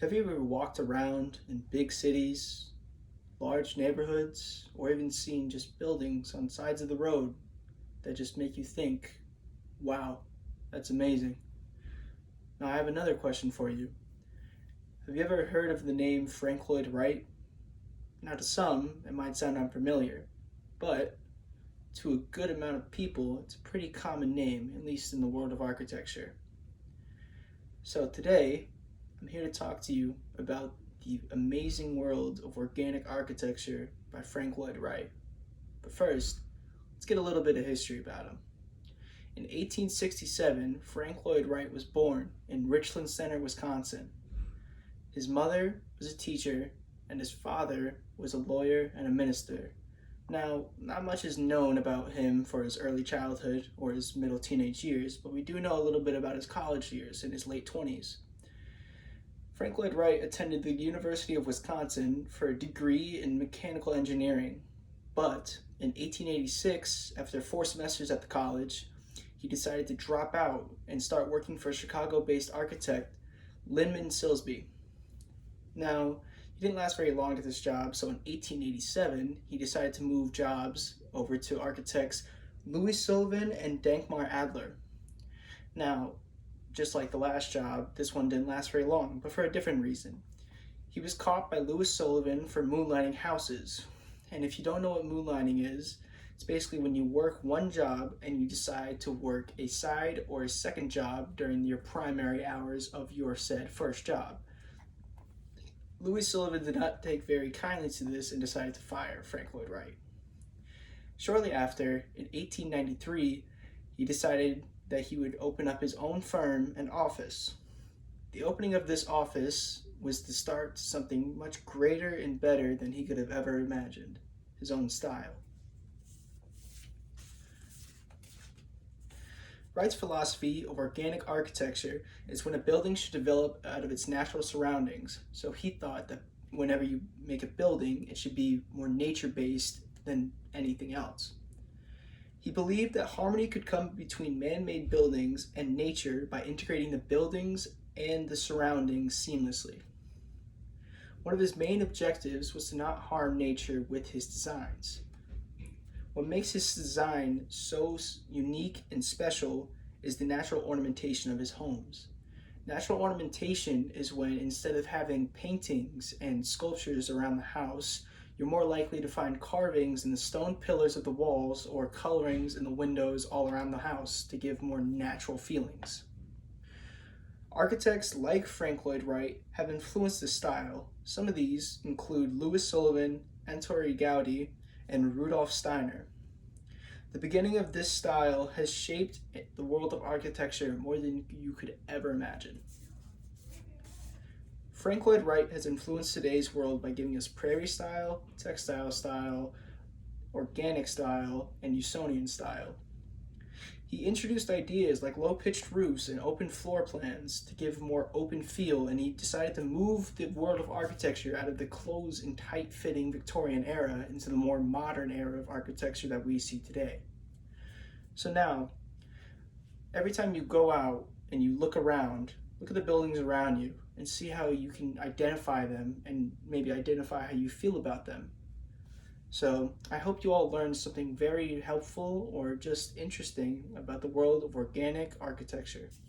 Have you ever walked around in big cities, large neighborhoods, or even seen just buildings on sides of the road that just make you think, wow, that's amazing? Now, I have another question for you. Have you ever heard of the name Frank Lloyd Wright? Now, to some, it might sound unfamiliar, but to a good amount of people, it's a pretty common name, at least in the world of architecture. So, today, I'm here to talk to you about the amazing world of organic architecture by Frank Lloyd Wright. But first, let's get a little bit of history about him. In 1867, Frank Lloyd Wright was born in Richland Center, Wisconsin. His mother was a teacher, and his father was a lawyer and a minister. Now, not much is known about him for his early childhood or his middle teenage years, but we do know a little bit about his college years in his late 20s. Frank Lloyd Wright attended the University of Wisconsin for a degree in mechanical engineering, but in 1886, after 4 semesters at the college, he decided to drop out and start working for Chicago-based architect Lyman Silsby. Now, he didn't last very long at this job, so in 1887, he decided to move jobs over to architects Louis Sullivan and Dankmar Adler. Now, just like the last job, this one didn't last very long, but for a different reason. He was caught by Louis Sullivan for moonlighting houses. And if you don't know what moonlighting is, it's basically when you work one job and you decide to work a side or a second job during your primary hours of your said first job. Louis Sullivan did not take very kindly to this and decided to fire Frank Lloyd Wright. Shortly after, in 1893, he decided that he would open up his own firm and office. The opening of this office was the start to something much greater and better than he could have ever imagined, his own style. Wright's philosophy of organic architecture is when a building should develop out of its natural surroundings. So he thought that whenever you make a building, it should be more nature-based than anything else. He believed that harmony could come between man-made buildings and nature by integrating the buildings and the surroundings seamlessly. One of his main objectives was to not harm nature with his designs. What makes his design so unique and special is the natural ornamentation of his homes. Natural ornamentation is when, instead of having paintings and sculptures around the house, you're more likely to find carvings in the stone pillars of the walls or colorings in the windows all around the house to give more natural feelings. Architects like Frank Lloyd Wright have influenced this style. Some of these include Louis Sullivan, Ettore Gaudi, and Rudolf Steiner. The beginning of this style has shaped the world of architecture more than you could ever imagine. Frank Lloyd Wright has influenced today's world by giving us prairie style, textile style, organic style, and Usonian style. He introduced ideas like low-pitched roofs and open floor plans to give a more open feel, and he decided to move the world of architecture out of the closed and tight-fitting Victorian era into the more modern era of architecture that we see today. So now, every time you go out and you look around, look at the buildings around you and see how you can identify them and maybe identify how you feel about them. So I hope you all learned something very helpful or just interesting about the world of organic architecture.